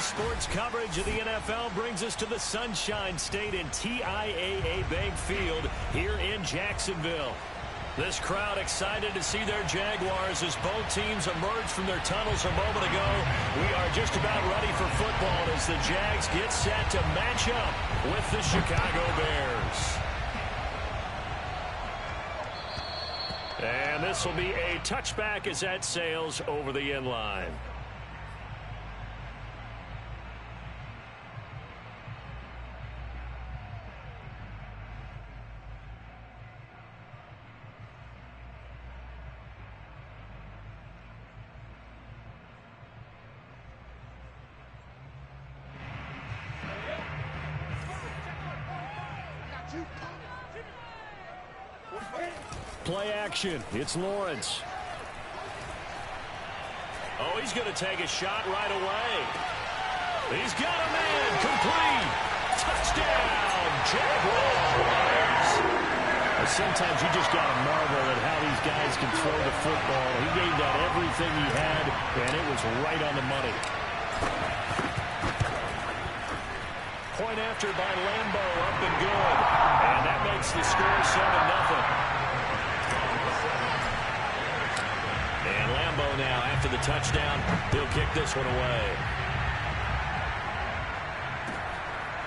Sports coverage of the NFL brings us to the Sunshine State in TIAA Bank Field here in Jacksonville. This crowd excited to see their Jaguars as both teams emerged from their tunnels a moment ago. We are just about ready for football as the Jags get set to match up with the Chicago Bears. And this will be a touchback as that sails over the end line. Play action. It's Lawrence. Oh, he's going to take a shot right away. He's got a man. Complete. Touchdown, Jaguars. Sometimes you just got to marvel at how these guys can throw the football. He gave that everything he had, and it was right on the money. Point after by Lambo, up and good. And that makes the score 7-0. And Lambo now, after the touchdown, he'll kick this one away.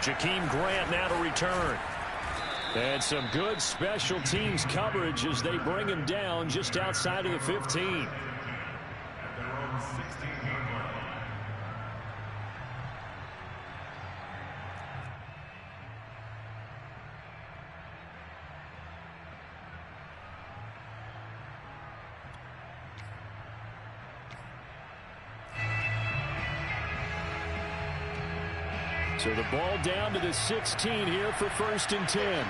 Jakeem Grant now to return. And some good special teams coverage as they bring him down just outside of the 15. So the ball down to the 16 here for 1st and 10.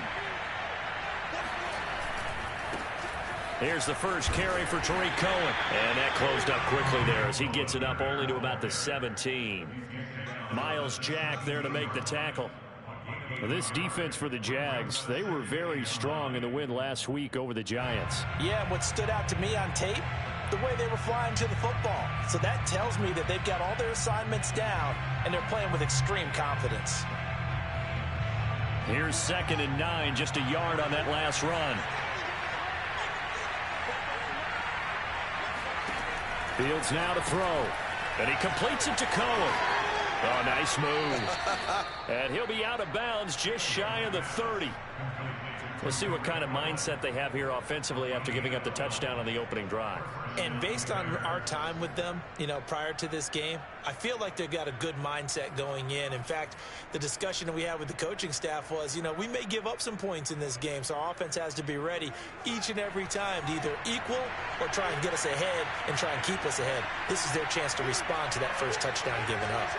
Here's the first carry for Tariq Cohen. And that closed up quickly there as he gets it up only to about the 17. Miles Jack there to make the tackle. This defense for the Jags, they were very strong in the win last week over the Giants. Yeah, what stood out to me on tape, the way they were flying to the football. So that tells me that they've got all their assignments down, and they're playing with extreme confidence. Here's 2nd and 9, just a yard on that last run. Fields now to throw. And he completes it to Cohen. Oh, nice move. And he'll be out of bounds just shy of the 30. We'll see what kind of mindset they have here offensively after giving up the touchdown on the opening drive. And based on our time with them, prior to this game, I feel like they've got a good mindset going in. In fact, the discussion that we had with the coaching staff was, we may give up some points in this game, so our offense has to be ready each and every time to either equal or try and get us ahead and try and keep us ahead. This is their chance to respond to that first touchdown given up.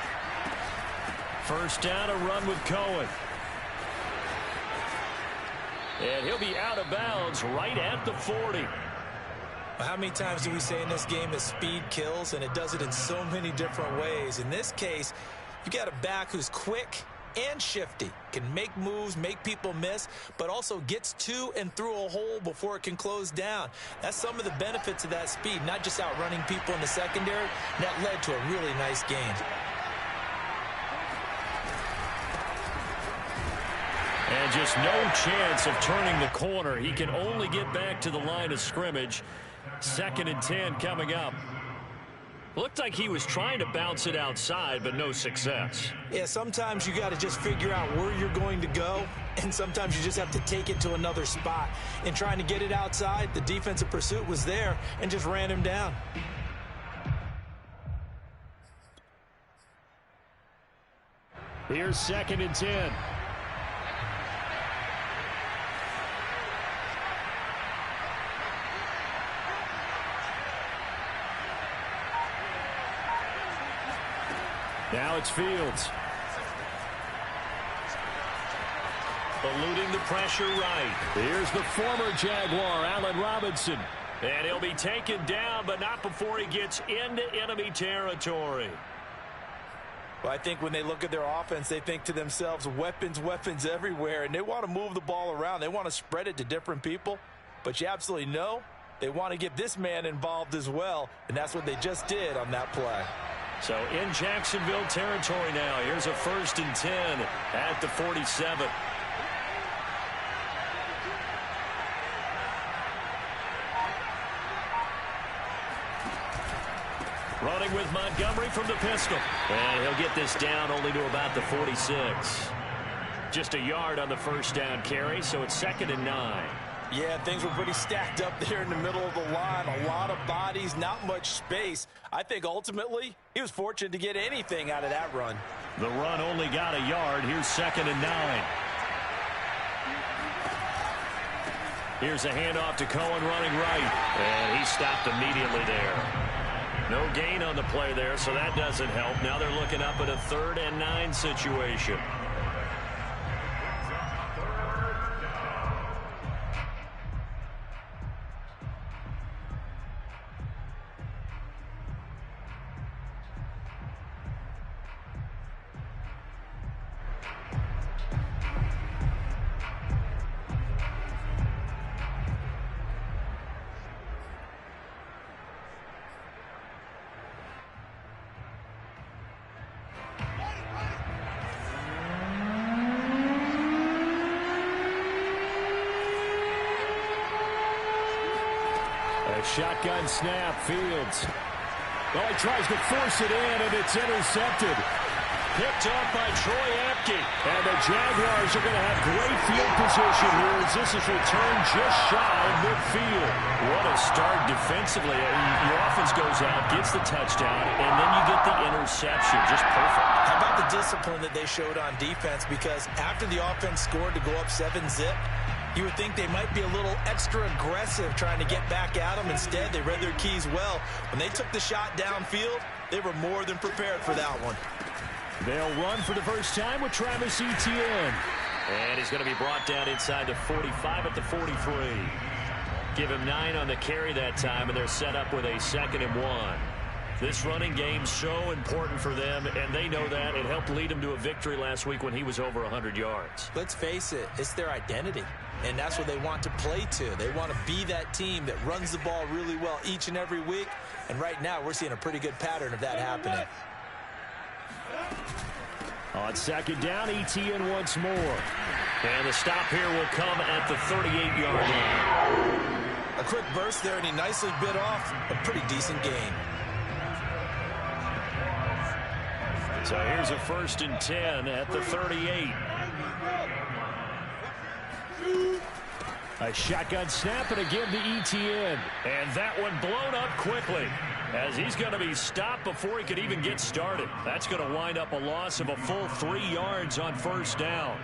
First down, a run with Cohen. And he'll be out of bounds right at the 40. How many times do we say in this game that speed kills, and it does it in so many different ways? In this case, you've got a back who's quick and shifty, can make moves, make people miss, but also gets to and through a hole before it can close down. That's some of the benefits of that speed, not just outrunning people in the secondary. That led to a really nice game. And just no chance of turning the corner. He can only get back to the line of scrimmage. 2nd and 10 coming up. Looked like he was trying to bounce it outside, but no success. Yeah, sometimes you got to just figure out where you're going to go, and sometimes you just have to take it to another spot. In trying to get it outside, the defensive pursuit was there and just ran him down. Here's 2nd and 10. Now it's Fields. Eluding the pressure right. Here's the former Jaguar, Allen Robinson. And he'll be taken down, but not before he gets into enemy territory. Well, I think when they look at their offense, they think to themselves, weapons, weapons everywhere, and they want to move the ball around. They want to spread it to different people, but you absolutely know they want to get this man involved as well, and that's what they just did on that play. So in Jacksonville territory now. Here's a 1st and 10 at the 47. Running with Montgomery from the pistol. And he'll get this down only to about the 46. Just a yard on the first down carry, so it's 2nd and 9. Yeah, things were pretty stacked up there in the middle of the line. A lot of bodies, not much space. I think ultimately he was fortunate to get anything out of that run. The run only got a yard. Here's 2nd and 9. Here's a handoff to Cohen running right. And he stopped immediately there. No gain on the play there, so that doesn't help. Now they're looking up at a 3rd and 9 situation. Shotgun snap, Fields. Well, he tries to force it in, and it's intercepted. Picked up by Troy Apke. And the Jaguars are going to have great field position here as this is returned just shy of midfield. What a start defensively. Your offense goes out, gets the touchdown, and then you get the interception. Just perfect. How about the discipline that they showed on defense? Because after the offense scored to go up 7-zip, you would think they might be a little extra aggressive trying to get back at them. Instead, they read their keys well. When they took the shot downfield, they were more than prepared for that one. They'll run for the first time with Travis Etienne. And he's going to be brought down inside the 45 at the 43. Give him 9 on the carry that time, and they're set up with a 2nd and 1. This running game's so important for them, and they know that. It helped lead them to a victory last week when he was over 100 yards. Let's face it, it's their identity, and that's what they want to play to. They want to be that team that runs the ball really well each and every week, and right now we're seeing a pretty good pattern of that happening. On 2nd down, Etienne once more. And the stop here will come at the 38-yard line. A quick burst there, and he nicely bit off a pretty decent gain. So here's a 1st and 10 at the 38. A shotgun snap, and again to Etienne. And that one blown up quickly as he's going to be stopped before he could even get started. That's going to wind up a loss of a full 3 yards on 1st down.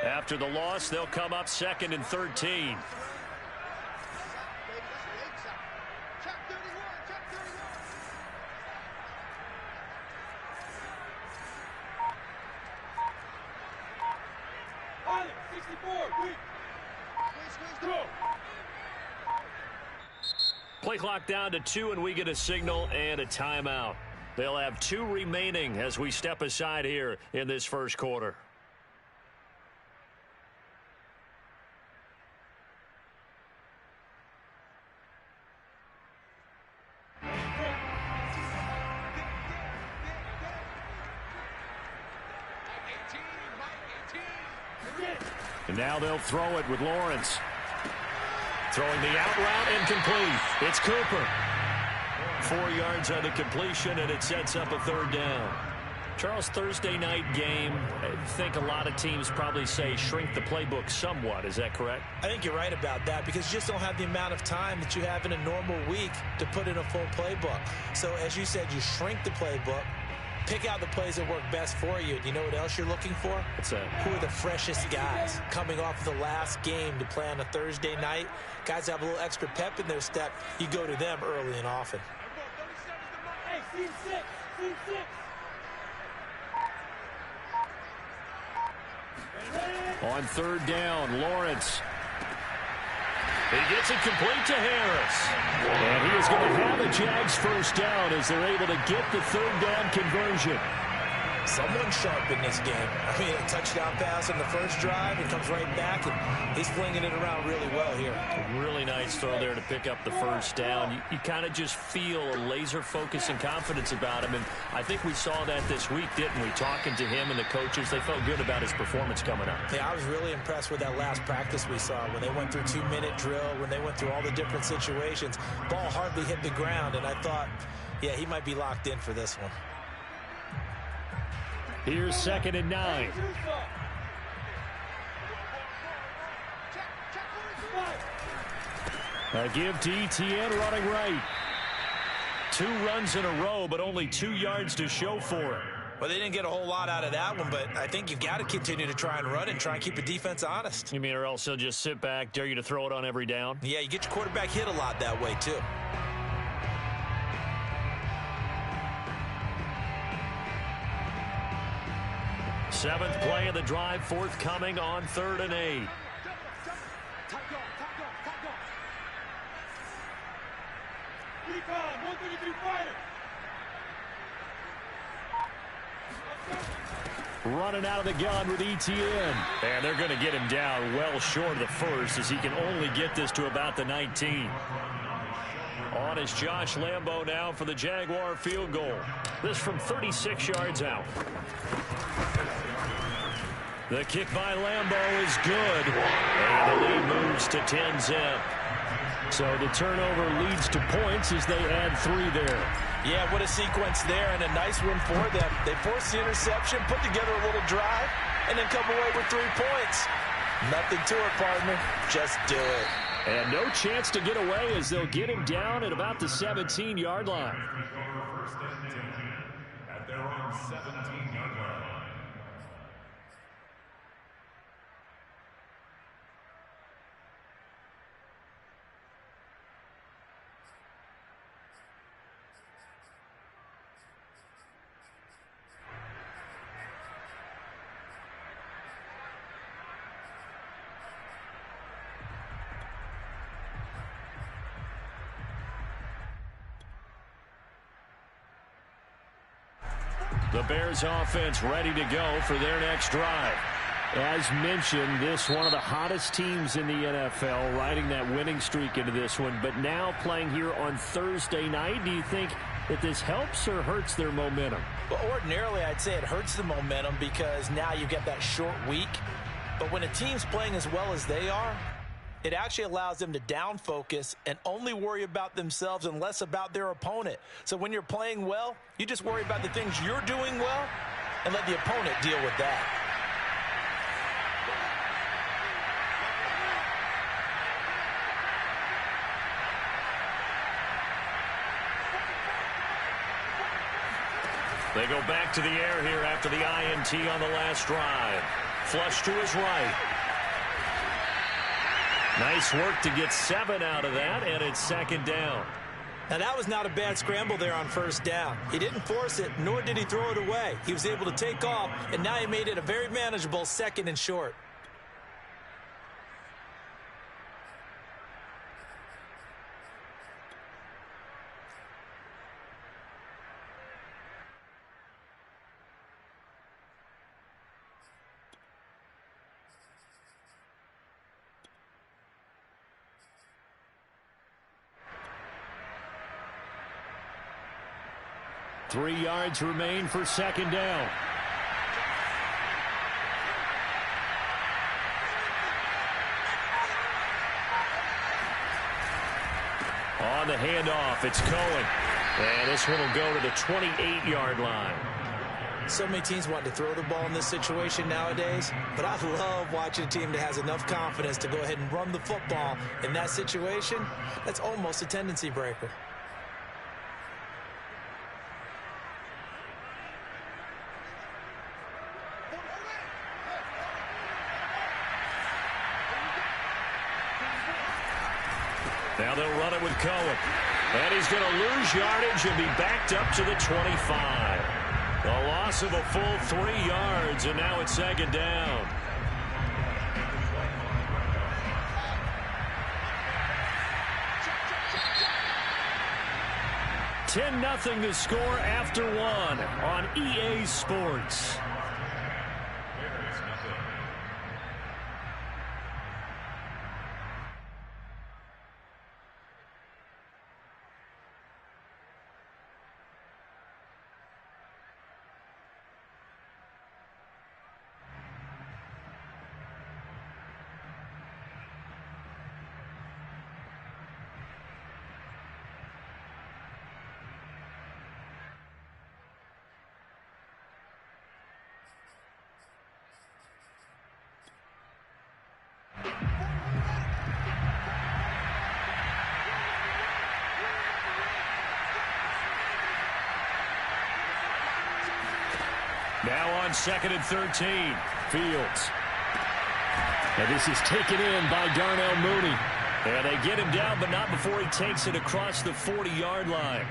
After the loss, they'll come up 2nd and 13. Play clock down to 2, and we get a signal and a timeout. They'll have 2 remaining as we step aside here in this first quarter. And now they'll throw it with Lawrence. Throwing the out route incomplete. It's Cooper. 4 yards on the completion, and it sets up a 3rd down. Charles, Thursday night game, I think a lot of teams probably say shrink the playbook somewhat. Is that correct? I think you're right about that because you just don't have the amount of time that you have in a normal week to put in a full playbook. So as you said, you shrink the playbook. Pick out the plays that work best for you. Do you know what else you're looking for? What's that? Who are the freshest guys coming off the last game to play on a Thursday night? Guys that have a little extra pep in their step. You go to them early and often. On 3rd down, Lawrence. He gets it complete to Harris. And he is going to have a Jags 1st down as they're able to get the 3rd down conversion. Someone sharp in this game. I mean, a touchdown pass on the first drive. It comes right back, and he's flinging it around really well here. A really nice throw there to pick up the first down. You kind of just feel a laser focus and confidence about him, and I think we saw that this week, didn't we? Talking to him and the coaches, they felt good about his performance coming up. Yeah, I was really impressed with that last practice we saw when they went through 2-minute drill, when they went through all the different situations. Ball hardly hit the ground, and I thought, yeah, he might be locked in for this one. Here's 2nd and 9. A give to Etienne running right. 2 runs in a row, but only 2 yards to show for it. Well, they didn't get a whole lot out of that one, but I think you've got to continue to try and run and try and keep the defense honest. You mean or else he'll just sit back, dare you to throw it on every down? Yeah, you get your quarterback hit a lot that way, too. Seventh play of the drive, forthcoming on 3rd and 8. Running out of the gun with Etienne. And they're going to get him down well short of the first as he can only get this to about the 19. On is Josh Lambo now for the Jaguar field goal. This from 36 yards out. The kick by Lambo is good. And the lead moves to 10-zip. So the turnover leads to points as they add 3 there. Yeah, what a sequence there, and a nice one for them. They forced the interception, put together a little drive, and then come away with 3 points. Nothing to it, partner. Just do it. And no chance to get away as they'll get him down at about the 17-yard line. First and 10 at their own 17-yard line. The Bears offense ready to go for their next drive. As mentioned, this one of the hottest teams in the NFL, riding that winning streak into this one, but now playing here on Thursday night. Do you think that this helps or hurts their momentum? Well, ordinarily, I'd say it hurts the momentum because now you get that short week. But when a team's playing as well as they are, it actually allows them to down focus and only worry about themselves and less about their opponent. So when you're playing well, you just worry about the things you're doing well and let the opponent deal with that. They go back to the air here after the INT on the last drive. Flush to his right. Nice work to get 7 out of that, and it's 2nd down. Now, that was not a bad scramble there on 1st down. He didn't force it, nor did he throw it away. He was able to take off, and now he made it a very manageable 2nd and short. Three yards remain for 2nd down. On the handoff, it's Cohen. And this one will go to the 28-yard line. So many teams want to throw the ball in this situation nowadays, but I love watching a team that has enough confidence to go ahead and run the football in that situation. That's almost a tendency breaker. Now they'll run it with Cohen. And he's going to lose yardage and be backed up to the 25. A loss of a full 3 yards, and now it's 2nd down. 10-0 the score after one on EA Sports. Now on 2nd and 13, Fields. And this is taken in by Darnell Mooney. And they get him down, but not before he takes it across the 40-yard line.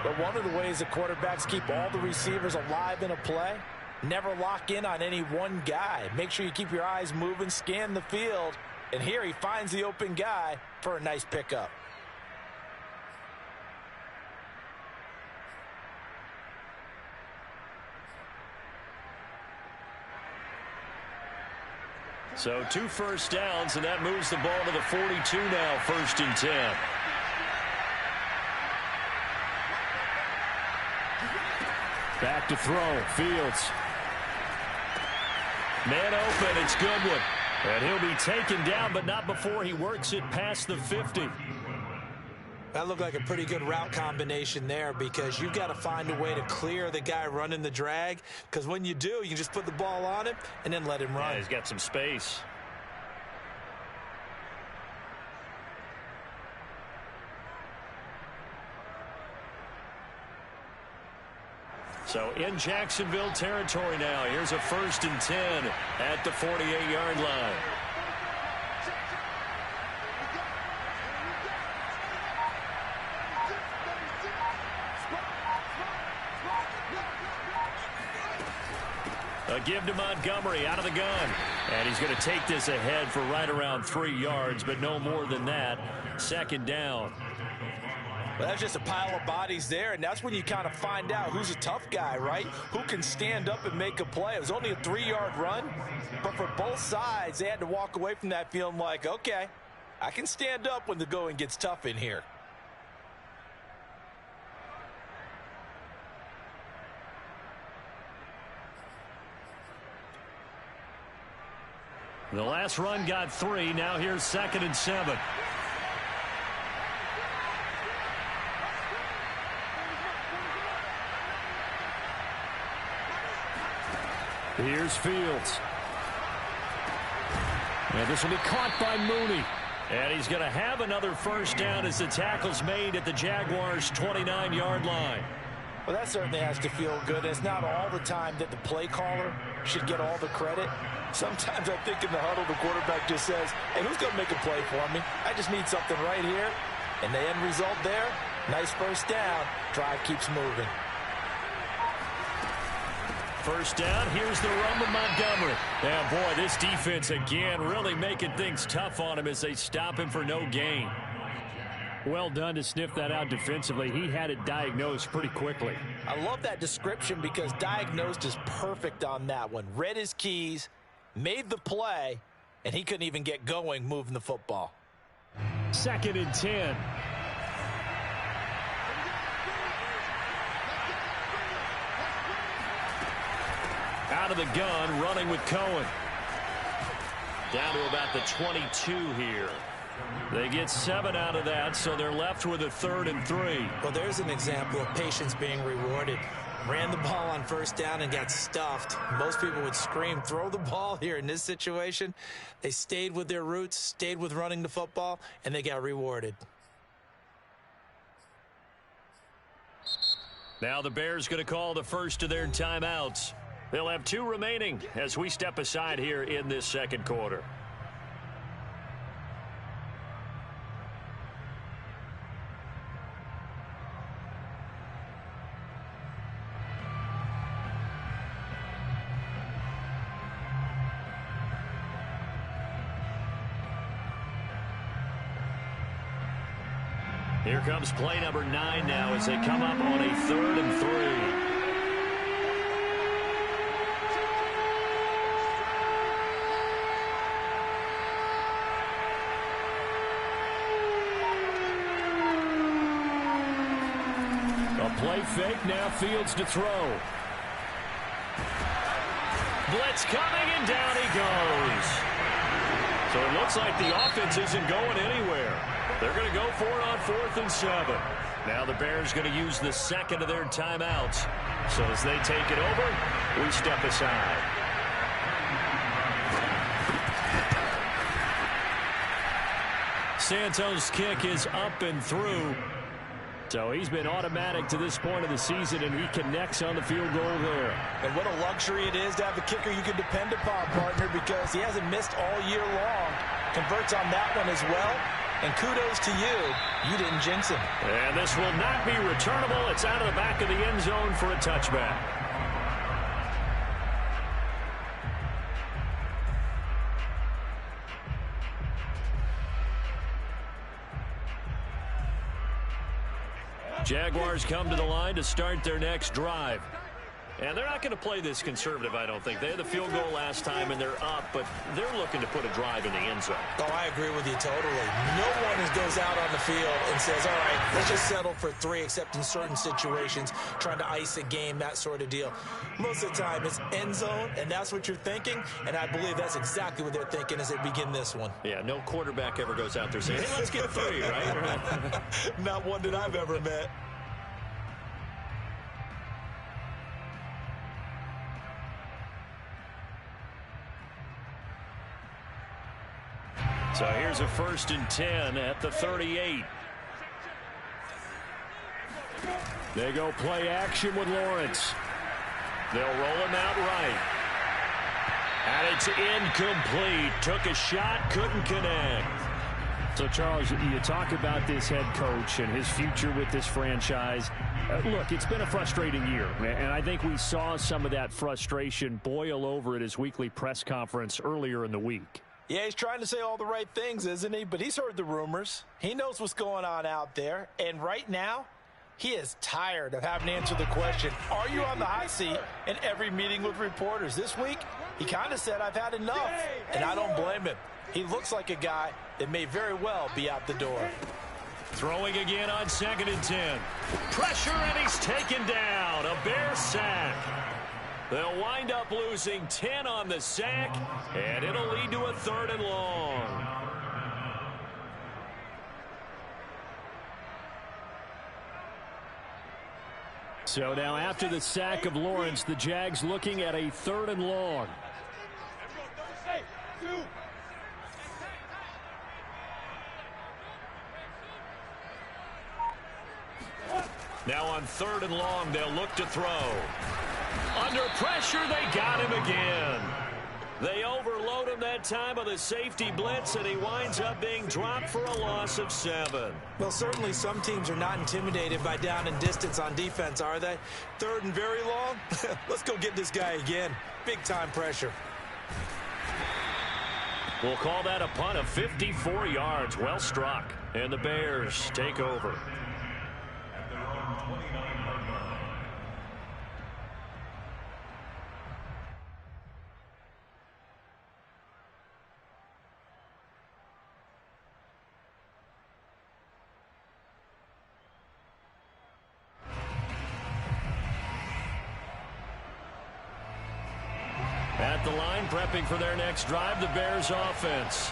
But one of the ways the quarterbacks keep all the receivers alive in a play, never lock in on any one guy. Make sure you keep your eyes moving, scan the field. And here he finds the open guy for a nice pickup. So 2 first downs, and that moves the ball to the 42 now, 1st and 10. Back to throw, Fields. Man open, it's Goodwin. And he'll be taken down, but not before he works it past the 50. That looked like a pretty good route combination there, because you've got to find a way to clear the guy running the drag, because when you do, you can just put the ball on him and then let him run. Yeah, he's got some space. So in Jacksonville territory now. Here's a 1st and 10 at the 48-yard line. A give to Montgomery out of the gun. And he's going to take this ahead for right around 3 yards, but no more than that. 2nd down. Well, that's just a pile of bodies there, and that's when you kind of find out who's a tough guy, right? Who can stand up and make a play. It was only a 3-yard run, but for both sides, they had to walk away from that feeling like, okay, I can stand up when the going gets tough in here. The last run got 3. Now here's 2nd and 7. Here's Fields. And this will be caught by Mooney. And he's going to have another 1st down as the tackle's made at the Jaguars' 29-yard line. Well, that certainly has to feel good. It's not all the time that the play caller should get all the credit. Sometimes I think in the huddle, the quarterback just says, hey, who's going to make a play for me? I just need something right here. And the end result there, nice 1st down. Drive keeps moving. 1st down, here's the run with Montgomery. Yeah, boy, this defense again really making things tough on him as they stop him for no gain. Well done to sniff that out defensively. He had it diagnosed pretty quickly. I love that description because diagnosed is perfect on that one. Read his keys, made the play, and he couldn't even get going moving the football. 2nd and 10. Out of the gun, running with Cohen. Down to about the 22 here. They get 7 out of that, so they're left with a 3rd and 3. Well, there's an example of patience being rewarded. Ran the ball on 1st down and got stuffed. Most people would scream, throw the ball here. In this situation, they stayed with their roots, stayed with running the football, and they got rewarded. Now the Bears going to call the first of their timeouts. They'll have 2 remaining as we step aside here in this 2nd quarter. Here comes play number 9 now as they come up on a 3rd and 3. A play fake, now Fields to throw. Blitz coming, and down he goes. So it looks like the offense isn't going anywhere. They're going to go for it on 4th and 7. Now the Bears going to use the second of their timeouts. So as they take it over, we step aside. Santos' kick is up and through. So he's been automatic to this point of the season, and he connects on the field goal there. And what a luxury it is to have a kicker you can depend upon, partner, because he hasn't missed all year long. Converts on that one as well. And kudos to you. You didn't jinx him. And this will not be returnable. It's out of the back of the end zone for a touchback. Jaguars come to the line to start their next drive. And they're not going to play this conservative, I don't think. They had the field goal last time, and they're up, but they're looking to put a drive in the end zone. Oh, I agree with you totally. No one goes out on the field and says, all right, let's just settle for 3, except in certain situations, trying to ice a game, that sort of deal. Most of the time, it's end zone, and that's what you're thinking, and I believe that's exactly what they're thinking as they begin this one. Yeah, no quarterback ever goes out there saying, hey, let's get 3, right? Not one that I've ever met. So here's a 1st and 10 at the 38. They go play action with Lawrence. They'll roll him out right. And it's incomplete. Took a shot, couldn't connect. So, Charles, you talk about this head coach and his future with this franchise. Look, it's been a frustrating year, and I think we saw some of that frustration boil over at his weekly press conference earlier in the week. Yeah, he's trying to say all the right things, isn't he? But he's heard the rumors. He knows what's going on out there. And right now, he is tired of having to answer the question, are you on the hot seat in every meeting with reporters? This week, he kind of said, I've had enough. And I don't blame him. He looks like a guy that may very well be out the door. Throwing again on 2nd and 10. Pressure, and he's taken down. A Bear sack. They'll wind up losing 10 on the sack, and it'll lead to a 3rd and long. So now after the sack of Lawrence, the Jags looking at a 3rd and long. Now on 3rd and long, they'll look to throw. Under pressure, they got him again. They overload him that time with a safety blitz, and he winds up being dropped for a loss of 7. Well, certainly some teams are not intimidated by down and distance on defense, are they? 3rd and very long? Let's go get this guy again. Big-time pressure. We'll call that a punt of 54 yards. Well struck. And the Bears take over. At the line, prepping for their next drive, the Bears offense.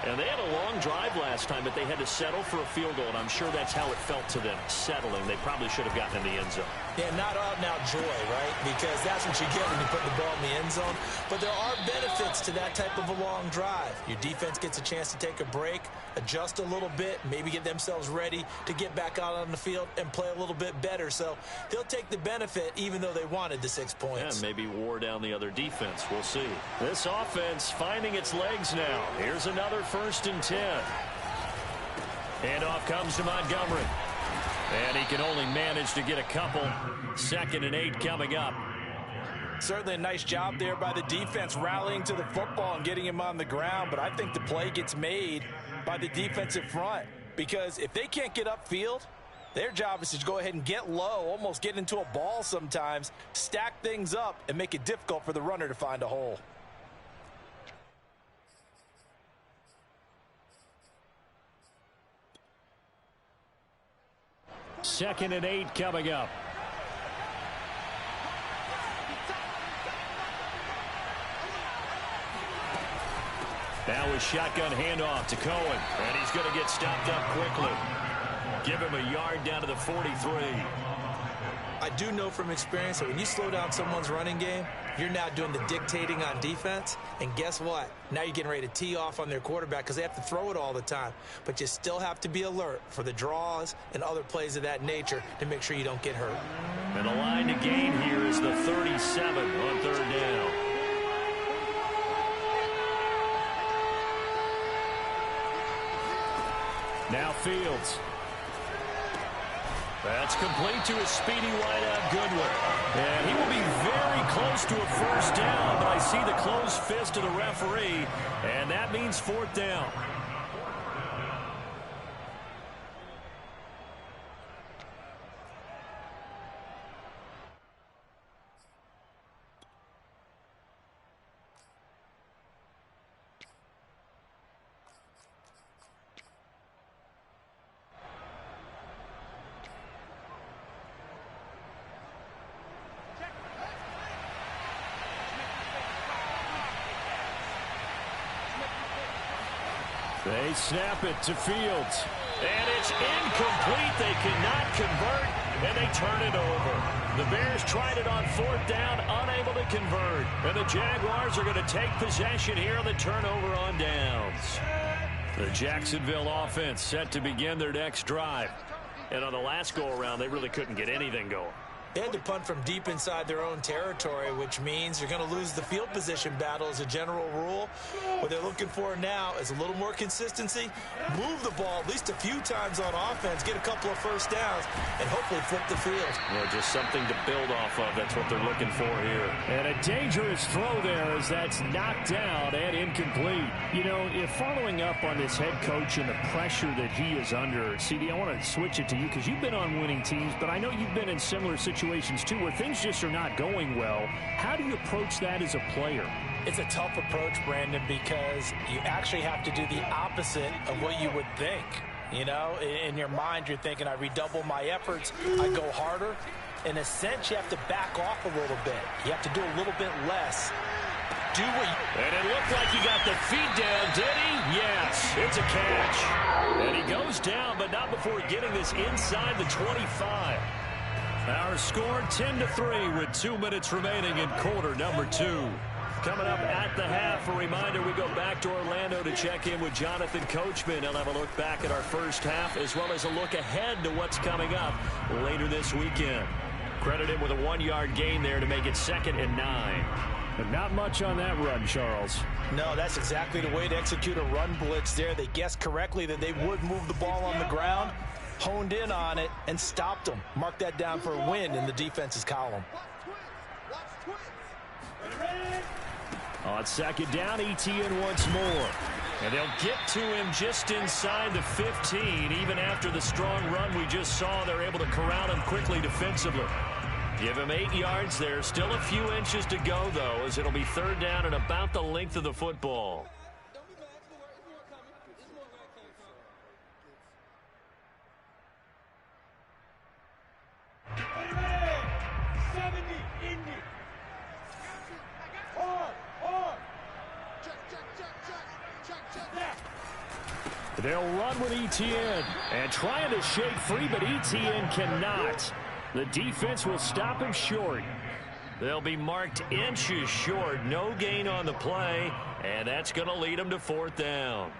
And they had a long drive last time, but they had to settle for a field goal, and I'm sure that's how it felt to them, settling. They probably should have gotten in the end zone. Yeah, not out and out joy, right? Because that's what you get when you put the ball in the end zone. But there are benefits to that type of a long drive. Your defense gets a chance to take a break, adjust a little bit, maybe get themselves ready to get back out on the field and play a little bit better. So they'll take the benefit even though they wanted the 6 points. Yeah, maybe wore down the other defense. We'll see. This offense finding its legs now. Here's another 1st and 10. Handoff comes to Montgomery. And he can only manage to get a couple. 2nd and 8 coming up. Certainly a nice job there by the defense rallying to the football and getting him on the ground. But I think the play gets made by the defensive front. because if they can't get upfield, their job is to go ahead and get low, almost get into a ball sometimes, stack things up, and make it difficult for the runner to find a hole. Second and 8 coming up. Now a shotgun handoff to Cohen, and he's going to get stopped up quickly. Give him a yard down to the 43. I do know from experience that when you slow down someone's running game, you're now doing the dictating on defense. And guess what? Now you're getting ready to tee off on their quarterback because they have to throw it all the time. But you still have to be alert for the draws and other plays of that nature to make sure you don't get hurt. And the line to gain here is the 37 on third down. Now Fields. That's complete to a speedy wideout Goodwin. And he will be very close to a first down, but I see the closed fist of the referee, and that means fourth down. They snap it to Fields. And it's incomplete. They cannot convert, and they turn it over. The Bears tried it on fourth down, unable to convert. And the Jaguars are going to take possession here on the turnover on downs. The Jacksonville offense set to begin their next drive. And on the last go-around, they really couldn't get anything going. They had to punt from deep inside their own territory, which means you're going to lose the field position battle as a general rule. What they're looking for now is a little more consistency, move the ball at least a few times on offense, get a couple of first downs, and hopefully flip the field. Yeah, just something to build off of. That's what they're looking for here. And a dangerous throw there as that's knocked down and incomplete. You know, if following up on this head coach and the pressure that he is under, CD, I want to switch it to you because you've been on winning teams, but I know you've been in similar situations too where things just are not going well. How do you approach that as a player? It's a tough approach, Brandon, because you actually have to do the opposite of what you would think. You know, in your mind, you're thinking, I redouble my efforts, I go harder. In a sense, you have to back off a little bit. You have to do a little bit less. Do what you... And it looked like he got the feet down, did he? Yes, it's a catch. And he goes down, but not before getting this inside the 25. Our score 10-3 with 2 minutes remaining in quarter number 2. Coming up at the half, a reminder, we go back to Orlando to check in with Jonathan Coachman. He'll have a look back at our first half as well as a look ahead to what's coming up later this weekend. Credit him with a 1-yard gain there to make it 2nd and 9. But not much on that run, Charles. No, that's exactly the way to execute a run blitz there. They guessed correctly that they would move the ball on the ground, honed in on it, and stopped them. Mark that down for a win in the defense's column. On 2nd down, ETN once more. And they'll get to him just inside the 15. Even after the strong run we just saw, they're able to corral him quickly defensively. Give him 8 yards there. Still a few inches to go, though, as it'll be 3rd down and about the length of the football. They'll run with ETN and trying to shake free, but ETN cannot. The defense will stop him short. They'll be marked inches short. No gain on the play, and that's going to lead them to 4th down.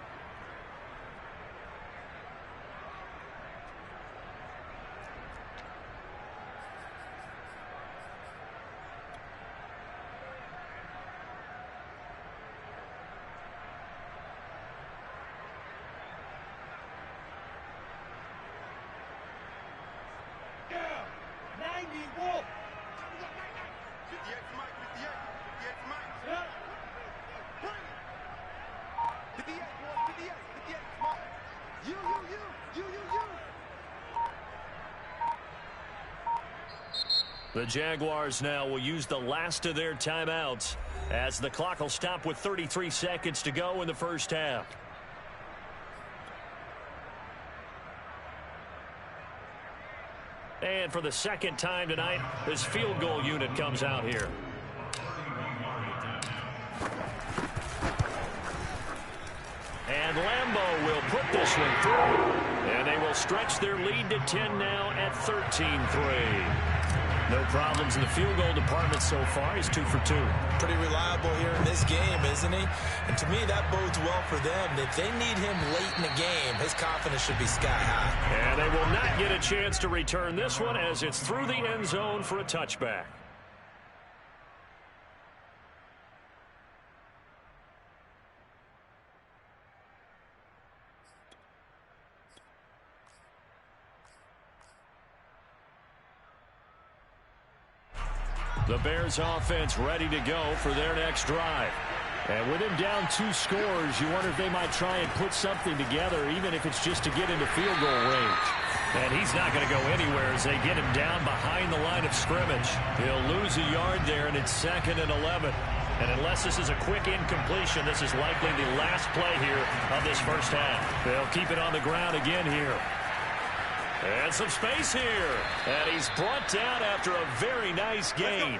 The Jaguars now will use the last of their timeouts as the clock will stop with 33 seconds to go in the first half. And for the second time tonight, this field goal unit comes out here. And Lambeau will put this one through. And they will stretch their lead to 10 now at 13-3. No problems in the field goal department so far. He's 2 for 2. Pretty reliable here in this game, isn't he? And to me, that bodes well for them. If they need him late in the game, his confidence should be sky high. And they will not get a chance to return this one as it's through the end zone for a touchback. The Bears offense ready to go for their next drive. And with him down 2 scores, you wonder if they might try and put something together, even if it's just to get into field goal range. And he's not going to go anywhere as they get him down behind the line of scrimmage. He'll lose a yard there, and it's 2nd and 11. And unless this is a quick incompletion, this is likely the last play here of this first half. They'll keep it on the ground again here. And some space here. And he's brought down after a very nice gain.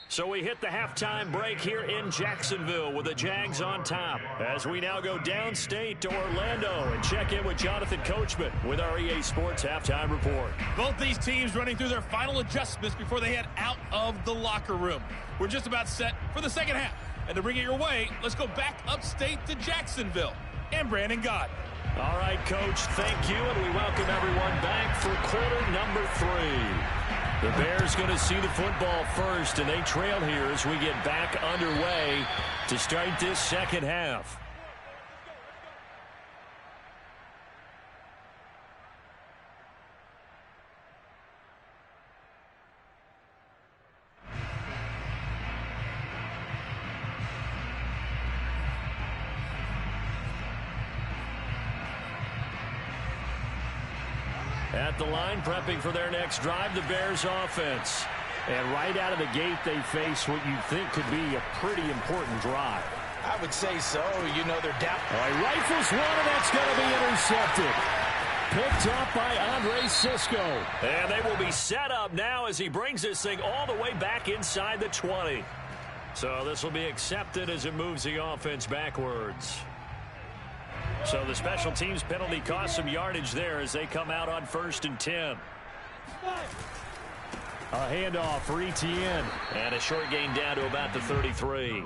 So we hit the halftime break here in Jacksonville with the Jags on top. As we now go downstate to Orlando and check in with Jonathan Coachman with our EA Sports Halftime Report. Both these teams running through their final adjustments before they head out of the locker room. We're just about set for the second half. And to bring it your way, let's go back upstate to Jacksonville. And Brandon Gott. All right, Coach, thank you, and we welcome everyone back for quarter number 3. The Bears going to see the football first, and they trail here as we get back underway to start this second half. At the line, prepping for their next drive, the Bears offense. And right out of the gate, they face what you think could be a pretty important drive. I would say so. You know they're down. All right, rifles one, and that's going to be intercepted. Picked up by Andre Cisco. And they will be set up now as he brings this thing all the way back inside the 20. So this will be accepted as it moves the offense backwards. So the special teams penalty cost some yardage there as they come out on 1st and 10. A handoff for Etienne. And a short gain down to about the 33.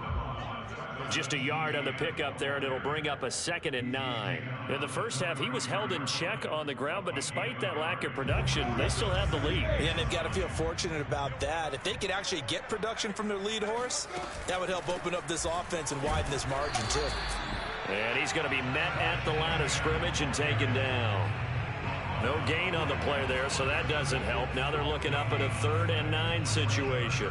Just a yard on the pickup there, and it'll bring up a 2nd and 9. In the first half, he was held in check on the ground, but despite that lack of production, they still have the lead. Yeah, and they've got to feel fortunate about that. If they could actually get production from their lead horse, that would help open up this offense and widen this margin, too. And he's going to be met at the line of scrimmage and taken down. No gain on the play there, so that doesn't help. Now they're looking up at a 3rd and 9 situation.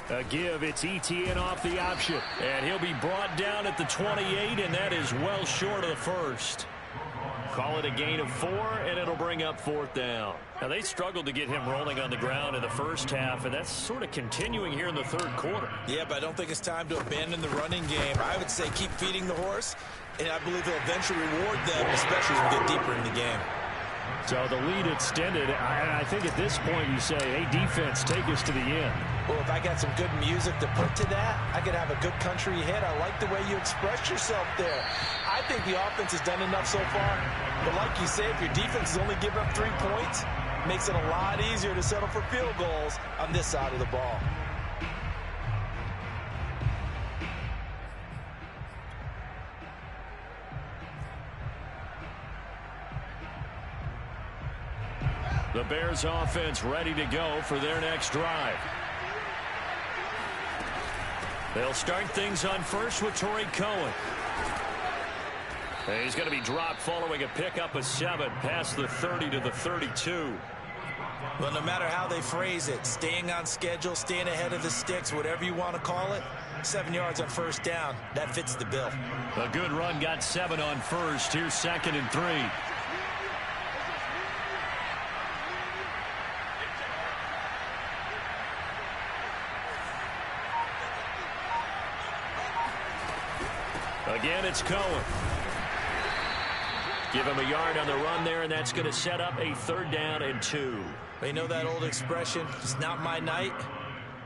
A give, it's Etienne off the option. And he'll be brought down at the 28, and that is well short of the first. Call it a gain of 4, and it'll bring up 4th down. Now, they struggled to get him rolling on the ground in the first half, and that's sort of continuing here in the 3rd quarter. Yeah, but I don't think it's time to abandon the running game. I would say keep feeding the horse, and I believe he'll eventually reward them, especially as we get deeper in the game. So the lead extended. I think at this point you say, hey, defense, take us to the end. Well, if I got some good music to put to that, I could have a good country hit. I like the way you express yourself there. I think the offense has done enough so far. But like you say, if your defense is only giving up 3 points, it makes it a lot easier to settle for field goals on this side of the ball. The Bears offense ready to go for their next drive. They'll start things on first with Torrey Cohen. And he's going to be dropped following a pickup of 7 past the 30 to the 32. Well, no matter how they phrase it, staying on schedule, staying ahead of the sticks, whatever you want to call it, 7 yards on first down, that fits the bill. A good run got 7 on first. Here's 2nd and 3. Again, it's Cohen. Give him a yard on the run there, and that's going to set up a 3rd down and 2. You know that old expression, it's not my night?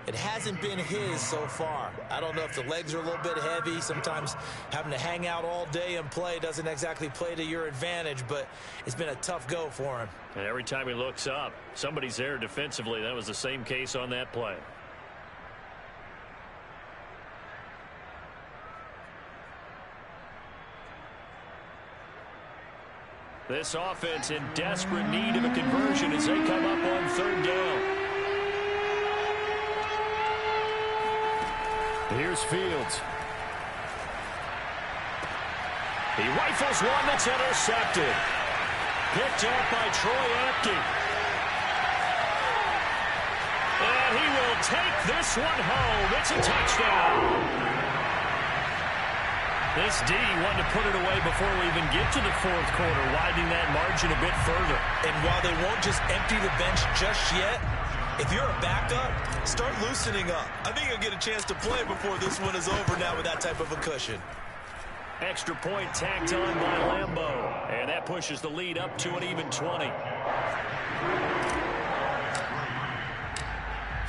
It hasn't been his so far. I don't know if the legs are a little bit heavy. Sometimes having to hang out all day and play doesn't exactly play to your advantage, but it's been a tough go for him. And every time he looks up, somebody's there defensively. That was the same case on that play. This offense in desperate need of a conversion as they come up on 3rd down. Here's Fields. He rifles one that's intercepted. Picked up by Troy Apke. And he will take this one home. It's a touchdown. This D wanted to put it away before we even get to the 4th quarter, widening that margin a bit further. And while they won't just empty the bench just yet, if you're a backup, start loosening up. I think you'll get a chance to play before this one is over now with that type of a cushion. Extra point tacked on by Lambeau. And that pushes the lead up to an even 20.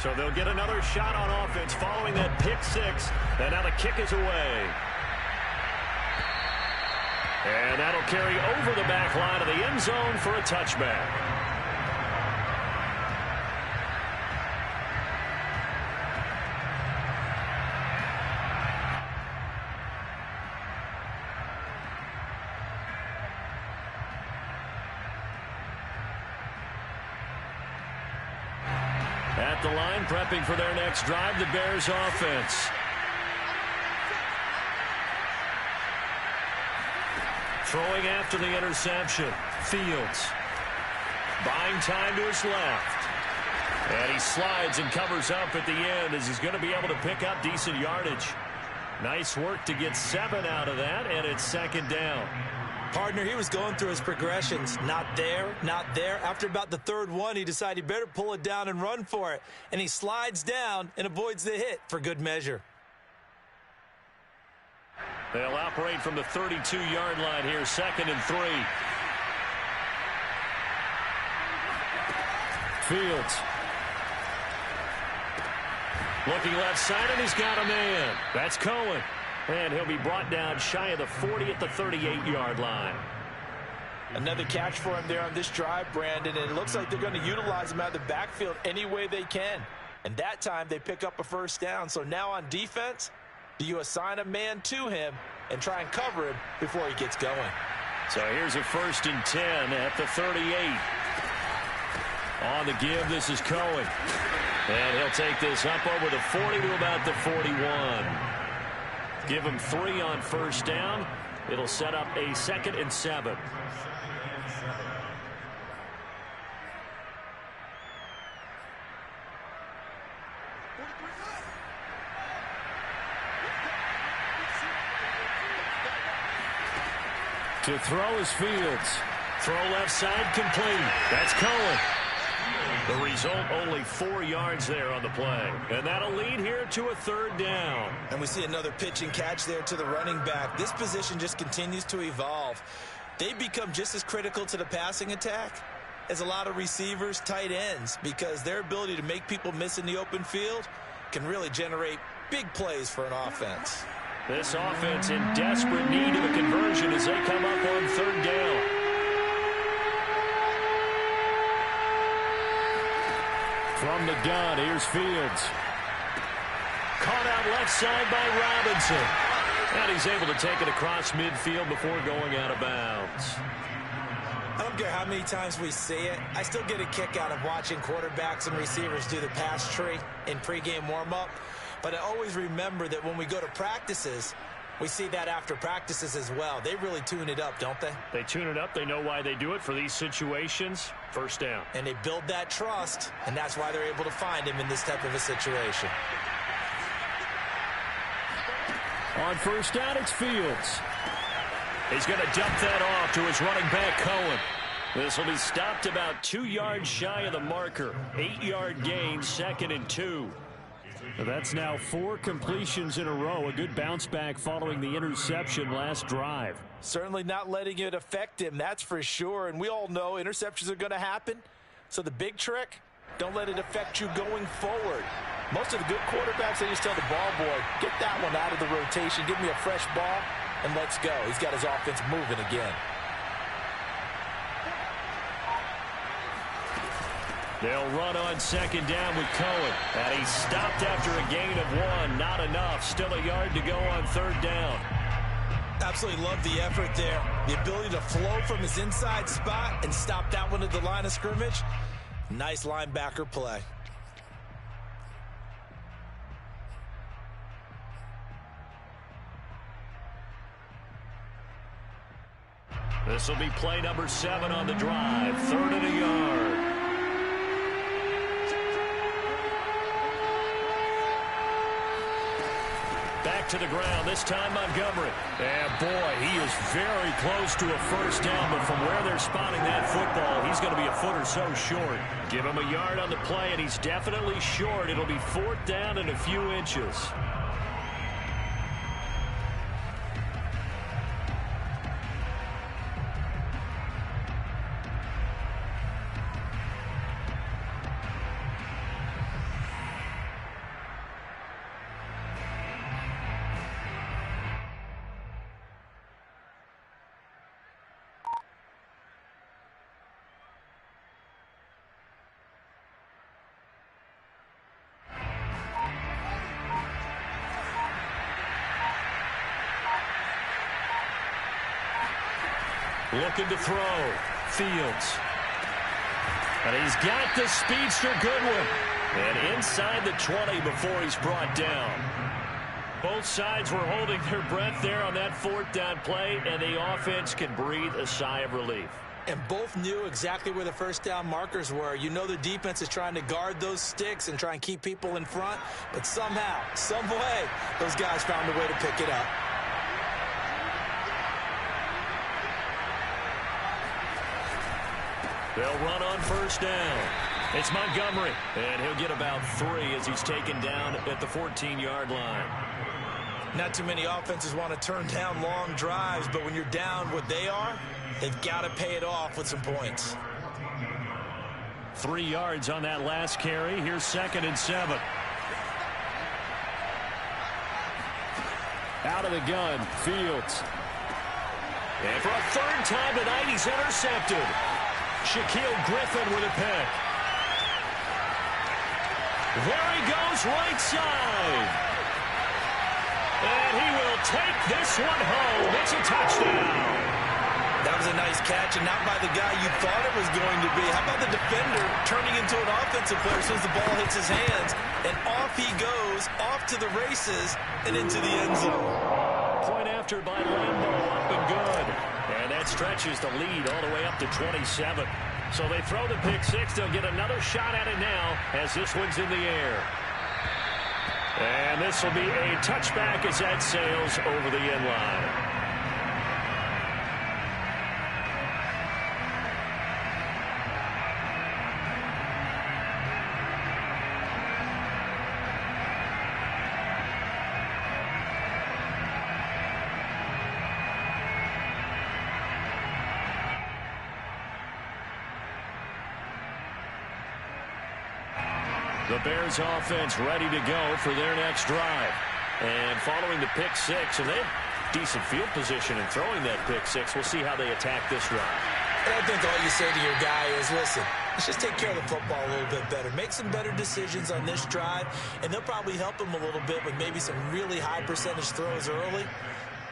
So they'll get another shot on offense following that pick 6. And now the kick is away. And that'll carry over the back line of the end zone for a touchback. At the line, prepping for their next drive, the Bears offense. Throwing after the interception. Fields. Buying time to his left. And he slides and covers up at the end as he's going to be able to pick up decent yardage. Nice work to get 7 out of that, and it's 2nd down. Partner, he was going through his progressions. Not there, not there. After about the 3rd one, he decided he better pull it down and run for it. And he slides down and avoids the hit for good measure. They'll operate from the 32-yard line here, 2nd and 3. Fields. Looking left side, and he's got a man. That's Cohen. And he'll be brought down shy of the 40 at the 38-yard line. Another catch for him there on this drive, Brandon, and it looks like they're going to utilize him out of the backfield any way they can. And that time they pick up a 1st down. So now on defense, do you assign a man to him and try and cover him before he gets going? So here's a 1st and 10 at the 38. On the give, this is Cohen. And he'll take this up over the 40 to about the 41. Give him 3 on 1st down. It'll set up a 2nd and 7. To throw is Fields. Throw left side complete. That's Cohen. The result, only 4 yards there on the play. And that'll lead here to a 3rd down. And we see another pitch and catch there to the running back. This position just continues to evolve. They become just as critical to the passing attack as a lot of receivers, tight ends, because their ability to make people miss in the open field can really generate big plays for an offense. This offense in desperate need of a conversion as they come up on 3rd down. From the gun, here's Fields. Caught out left side by Robinson. And he's able to take it across midfield before going out of bounds. I don't care how many times we see it. I still get a kick out of watching quarterbacks and receivers do the pass tree in pregame warm-up. But I always remember that when we go to practices, We see that after practices as well. They really tune it up, don't they? They tune it up. They know why they do it for these situations. First down. And they build that trust, and that's why they're able to find him in this type of a situation. On first down, it's Fields. He's going to dump that off to his running back, Cohen. This will be stopped about 2 yards shy of the marker. 8-yard gain, 2nd and 2. So that's now 4 completions in a row. A good bounce back following the interception last drive. Certainly not letting it affect him, that's for sure. And we all know interceptions are going to happen. So the big trick, don't let it affect you going forward. Most of the good quarterbacks, they just tell the ball boy, get that one out of the rotation, give me a fresh ball, and let's go. He's got his offense moving again. They'll run on 2nd down with Cohen. And he's stopped after a gain of 1. Not enough. Still a yard to go on 3rd down. Absolutely love the effort there. The ability to flow from his inside spot and stop that one at the line of scrimmage. Nice linebacker play. This will be play number 7 on the drive. 3rd and a yard. Back to the ground, this time Montgomery. And boy, he is very close to a first down, but from where they're spotting that football, he's going to be a foot or so short. Give him a yard on the play, and he's definitely short. It'll be 4th down and a few inches. Looking to throw. Fields. And he's got the speedster Goodwin. And inside the 20 before he's brought down. Both sides were holding their breath there on that 4th down play, and the offense can breathe a sigh of relief. And both knew exactly where the first down markers were. You know the defense is trying to guard those sticks and try and keep people in front. But somehow, some way, those guys found a way to pick it up. They'll run on first down. It's Montgomery, and he'll get about 3 as he's taken down at the 14-yard line. Not too many offenses want to turn down long drives, but when you're down what they are, they've got to pay it off with some points. 3 yards on that last carry. Here's 2nd and 7. Out of the gun, Fields. And for a 3rd time tonight, he's intercepted. Shaquille Griffin with a pick. There he goes, right side. And he will take this one home. It's a touchdown. That was a nice catch, and not by the guy you thought it was going to be. How about the defender turning into an offensive player as soon as the ball hits his hands, and off he goes, off to the races, and into the end zone. Point after by Lambo, up and good. And that stretches the lead all the way up to 27. So they throw the pick 6. They'll get another shot at it now as this one's in the air. And this will be a touchback as that sails over the end line. The Bears offense ready to go for their next drive. And following the pick 6, and they have decent field position in throwing that pick 6. We'll see how they attack this drive. And I think all you say to your guy is, listen, let's just take care of the football a little bit better. Make some better decisions on this drive, and they'll probably help him a little bit with maybe some really high percentage throws early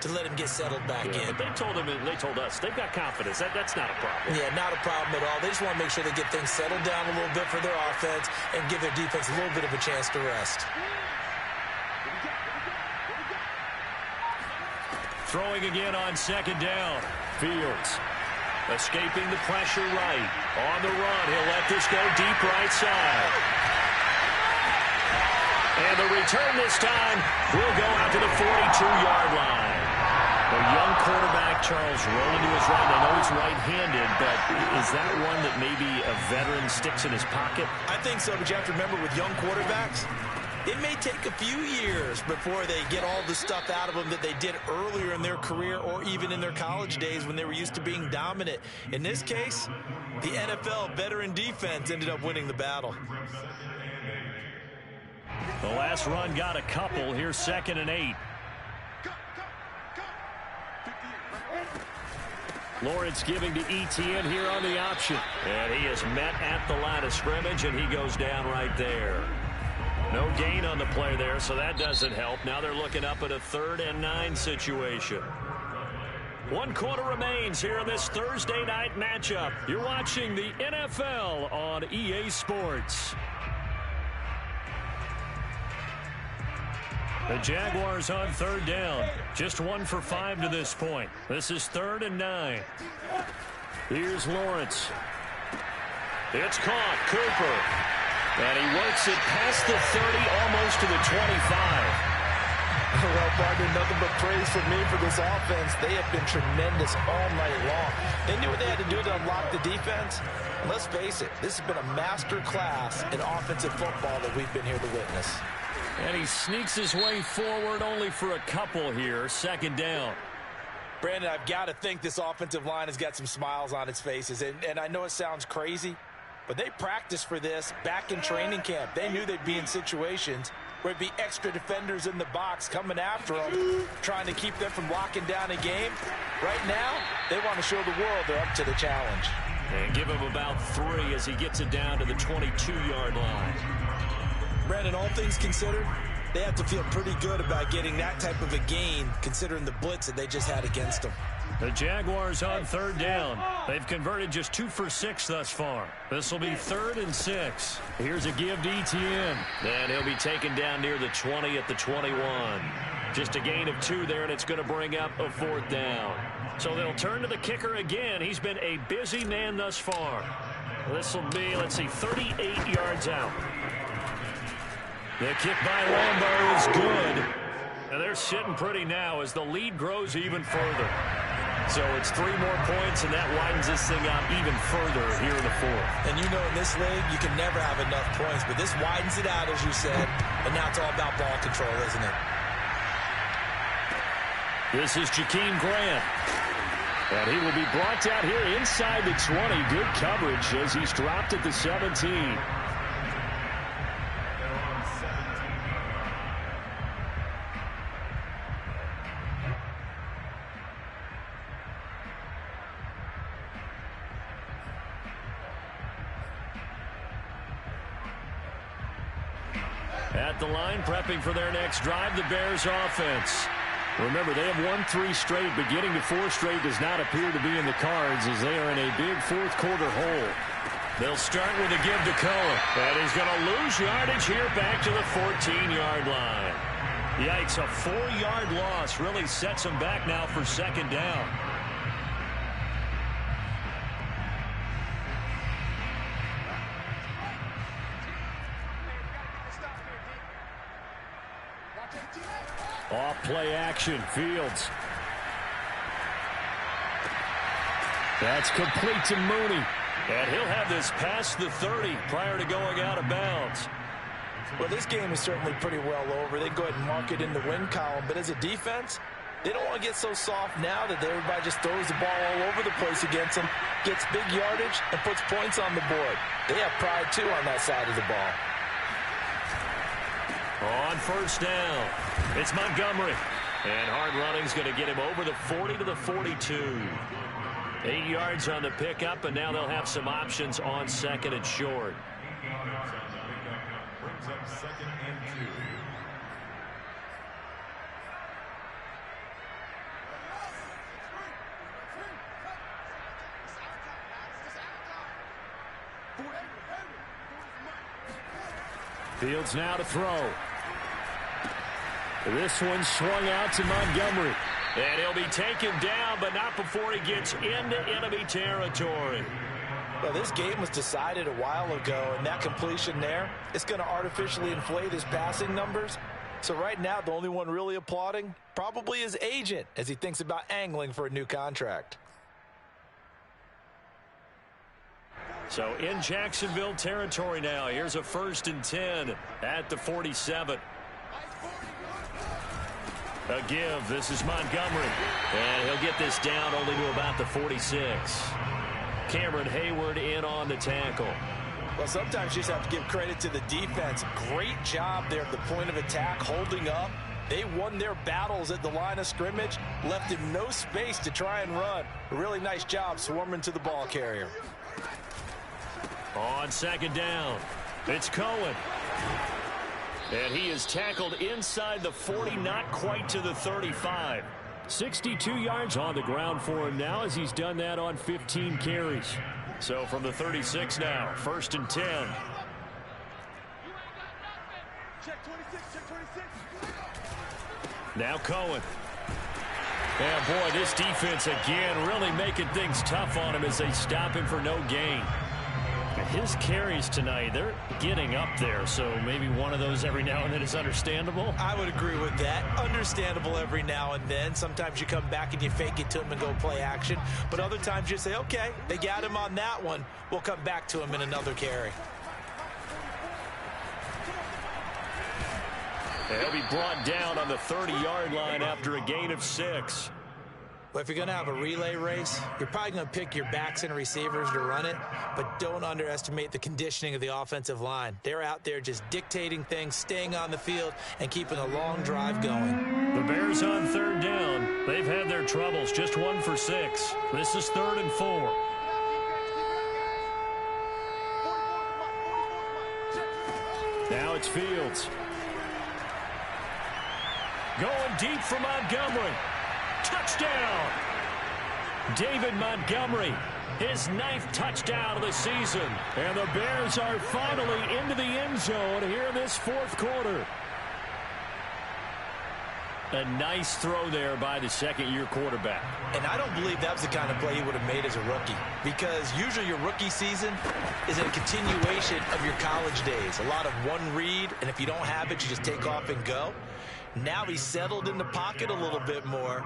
to let him get settled back in. But they told him, and they told us, they've got confidence. That's not a problem. Yeah, not a problem at all. They just want to make sure they get things settled down a little bit for their offense and give their defense a little bit of a chance to rest. Throwing again on second down. Fields escaping the pressure right. On the run, he'll let this go deep right side. And the return this time will go out to the 42-yard line. A young quarterback, Charles, rolling to his right. I know he's right-handed, but is that one that maybe a veteran sticks in his pocket? I think so, but you have to remember with young quarterbacks, it may take a few years before they get all the stuff out of them that they did earlier in their career or even in their college days when they were used to being dominant. In this case, the NFL veteran defense ended up winning the battle. The last run got a couple. Here's 2nd and 8. Lawrence giving to Etienne here on the option. And he is met at the line of scrimmage, and he goes down right there. No gain on the play there, so that doesn't help. Now they're looking up at a 3rd and 9 situation. 1 quarter remains here in this Thursday night matchup. You're watching the NFL on EA Sports. The Jaguars on 3rd down. Just 1 for 5 to this point. This is 3rd and 9. Here's Lawrence. It's caught. Cooper. And he works it past the 30, almost to the 25. Well, partner, nothing but praise from me for this offense. They have been tremendous all night long. They knew what they had to do to unlock the defense. And let's face it, this has been a master class in offensive football that we've been here to witness. And he sneaks his way forward only for a couple here. 2nd down. Brandon, I've got to think this offensive line has got some smiles on its faces. And I know it sounds crazy, but they practiced for this back in training camp. They knew they'd be in situations where it'd be extra defenders in the box coming after them, trying to keep them from locking down a game. Right now, they want to show the world they're up to the challenge. And give him about 3 as he gets it down to the 22-yard line. Brandon, all things considered, they have to feel pretty good about getting that type of a gain, considering the blitz that they just had against them. The Jaguars on 3rd down. They've converted just 2 for 6 thus far. This will be 3rd and 6. Here's a give to Etienne. And he'll be taken down near the 20 at the 21. Just a gain of 2 there, and it's going to bring up a 4th down. So they'll turn to the kicker again. He's been a busy man thus far. This will be, 38 yards out. The kick by Lambeau is good. And they're sitting pretty now as the lead grows even further. So it's 3 more points, and that widens this thing out even further here in the 4th. And you know in this league, you can never have enough points, but this widens it out, as you said, and now it's all about ball control, isn't it? This is Jakeem Grant. And he will be brought down here inside the 20. Good coverage as he's dropped at the 17. At the line, prepping for their next drive, the Bears offense. Remember, they have won 3 straight, but getting to 4 straight does not appear to be in the cards as they are in a big 4th quarter hole. They'll start with a give to Cohen. And he's going to lose yardage here back to the 14-yard line. Yikes, a 4-yard loss really sets him back now for 2nd down. Off play action, Fields. That's complete to Mooney. And he'll have this past the 30 prior to going out of bounds. Well, this game is certainly pretty well over. They can go ahead and mark it in the win column. But as a defense, they don't want to get so soft now that everybody just throws the ball all over the place against them, gets big yardage, and puts points on the board. They have pride, too, on that side of the ball. On 1st down, it's Montgomery. And hard running's going to get him over the 40 to the 42. 8 yards on the pickup, and now they'll have some options on 2nd and short. Brings up 2nd and 2. Fields now to throw. This one swung out to Montgomery. And he'll be taken down, but not before he gets into enemy territory. Well, this game was decided a while ago, and that completion there is going to artificially inflate his passing numbers. So right now, the only one really applauding probably his agent as he thinks about angling for a new contract. So in Jacksonville territory now, here's a 1st and 10 at the 47. A give. This is Montgomery. And he'll get this down only to about the 46. Cameron Hayward in on the tackle. Well, sometimes you just have to give credit to the defense. Great job there at the point of attack, holding up. They won their battles at the line of scrimmage, left him no space to try and run. A really nice job swarming to the ball carrier. On 2nd down, it's Cohen. And he is tackled inside the 40, not quite to the 35. 62 yards on the ground for him now as he's done that on 15 carries. So from the 36 now, 1st and 10. Now Cohen. And boy, this defense again really making things tough on him as they stop him for no gain. His carries tonight, they're getting up there, so maybe one of those every now and then is understandable. I would agree with that. Understandable every now and then. Sometimes you come back and you fake it to him and go play action. But other times you say, okay, they got him on that one. We'll come back to him in another carry. And he'll be brought down on the 30-yard line after a gain of 6. Well, if you're going to have a relay race, you're probably going to pick your backs and receivers to run it, but don't underestimate the conditioning of the offensive line. They're out there just dictating things, staying on the field, and keeping a long drive going. The Bears on 3rd down. They've had their troubles, just 1 for 6. This is 3rd and 4. Now it's Fields. Going deep for Montgomery. Touchdown! David Montgomery, his 9th touchdown of the season. And the Bears are finally into the end zone here in this 4th quarter. A nice throw there by the 2nd-year quarterback. And I don't believe that was the kind of play he would have made as a rookie, because usually your rookie season is a continuation of your college days. A lot of one read, and if you don't have it, you just take off and go. Now he's settled in the pocket a little bit more,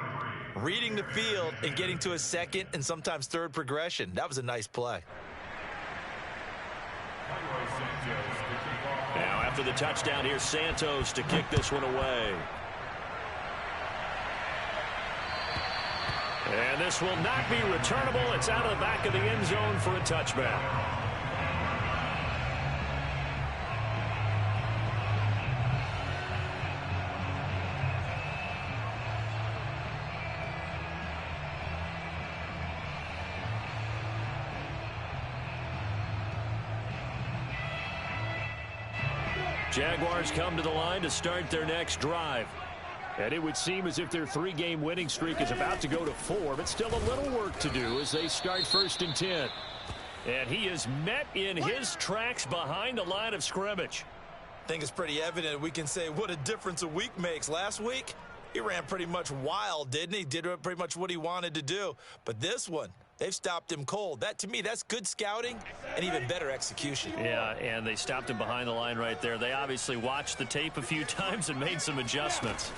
reading the field and getting to a 2nd and sometimes 3rd progression. That was a nice play. Now after the touchdown, here's Santos to kick this one away. And this will not be returnable. It's out of the back of the end zone for a touchback. Jaguars come to the line to start their next drive. And it would seem as if their 3-game winning streak is about to go to 4, but still a little work to do as they start 1st and 10. And he is met in his tracks behind the line of scrimmage. I think it's pretty evident we can say what a difference a week makes. Last week, he ran pretty much wild, didn't he? Did pretty much what he wanted to do. But this one, they've stopped him cold. That, to me, that's good scouting and even better execution. Yeah, and they stopped him behind the line right there. They obviously watched the tape a few times and made some adjustments.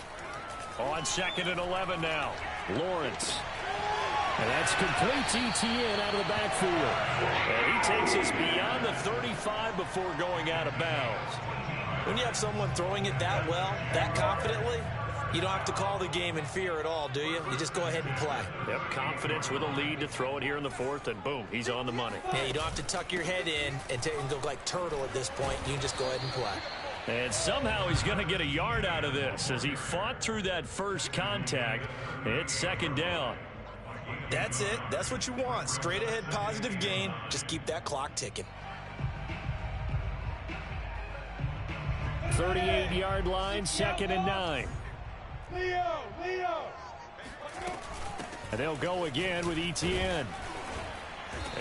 On 2nd and 11 now, Lawrence. And that's complete to Etienne out of the backfield. And he takes us beyond the 35 before going out of bounds. When you have someone throwing it that well, that confidently, you don't have to call the game in fear at all, do you? You just go ahead and play. Yep, confidence with a lead to throw it here in the 4th, and boom, he's on the money. Yeah, you don't have to tuck your head in and go like turtle at this point. You can just go ahead and play. And somehow he's going to get a yard out of this as he fought through that first contact. It's 2nd down. That's it. That's what you want. Straight ahead positive gain. Just keep that clock ticking. 38-yard line, 2nd and 9. Leo! And they'll go again with Etienne.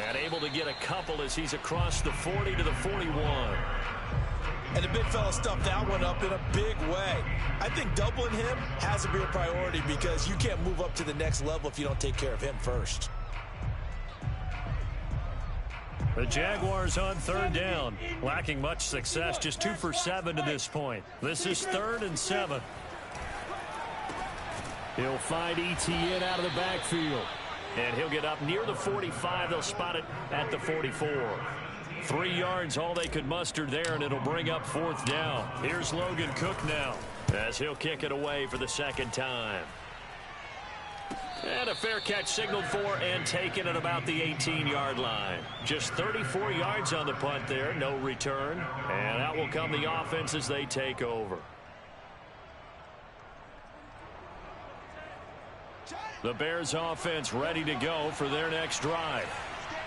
And able to get a couple as he's across the 40 to the 41. And the big fella stuffed that one up in a big way. I think doubling him has to be a priority because you can't move up to the next level if you don't take care of him first. The Jaguars on third down, lacking much success, just 2 for 7 to this point. This is 3rd and 7. He'll find Etienne out of the backfield. And he'll get up near the 45. They'll spot it at the 44. 3 yards, all they could muster there, and it'll bring up 4th down. Here's Logan Cook now, as he'll kick it away for the 2nd time. And a fair catch signaled for and taken at about the 18-yard line. Just 34 yards on the punt there, no return. And out will come the offense as they take over. The Bears offense ready to go for their next drive.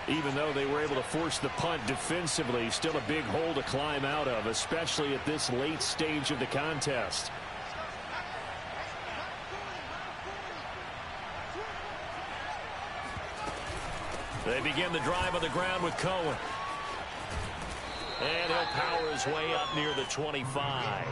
Even though they were able to force the punt defensively, still a big hole to climb out of, especially at this late stage of the contest. They begin the drive on the ground with Cohen. And he'll power his way up near the 25.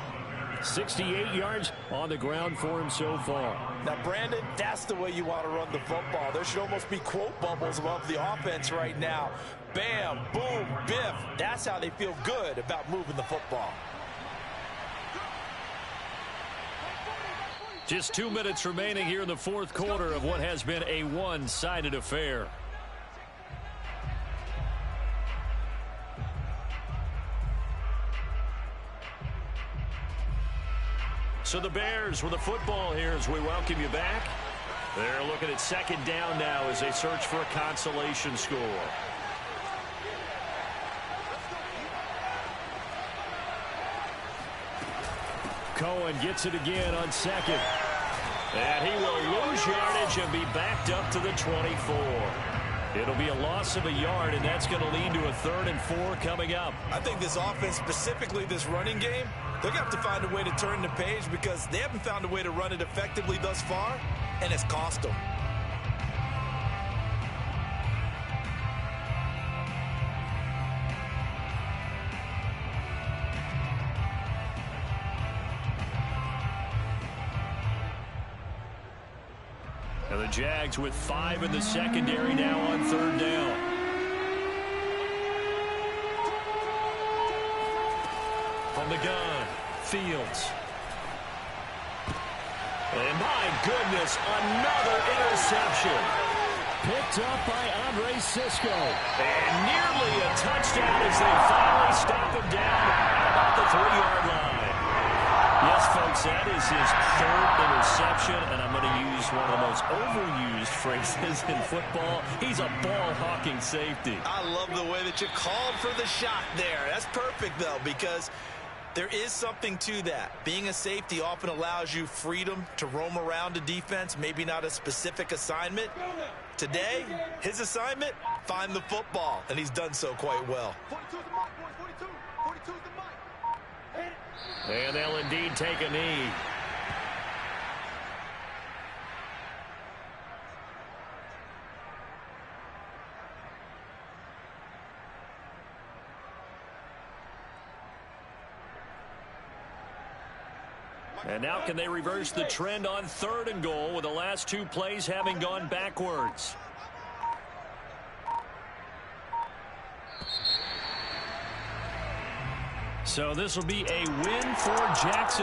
68 yards on the ground for him so far. Now, Brandon, that's the way you want to run the football. There should almost be quote bubbles above the offense right now. Bam, boom, biff. That's how they feel good about moving the football. Just 2 minutes remaining here in the 4th quarter of what has been a one-sided affair. So the Bears with the football here as we welcome you back. They're looking at 2nd down now as they search for a consolation score. Cohen gets it again on 2nd. And he will lose yardage and be backed up to the 24. It'll be a loss of a yard, and that's going to lead to a 3rd and 4 coming up. I think this offense, specifically this running game, they're going to have to find a way to turn the page because they haven't found a way to run it effectively thus far, and it's cost them. And the Jags with 5 in the secondary now on 3rd down. From the gun, Fields. And my goodness, another interception. Picked up by Andre Sisco. And nearly a touchdown as they finally stop him down at about the 3-yard line. Yes, folks, that is his 3rd interception, and I'm going to use one of the most overused phrases in football. He's a ball-hawking safety. I love the way that you called for the shot there. That's perfect, though, because there is something to that. Being a safety often allows you freedom to roam around a defense, maybe not a specific assignment. Today, his assignment, find the football, and he's done so quite well. 42 is the mark, boys. 42 is the mark. And they'll indeed take a knee. And now can they reverse the trend on 3rd and goal with the last 2 plays having gone backwards? So this will be a win for Jackson.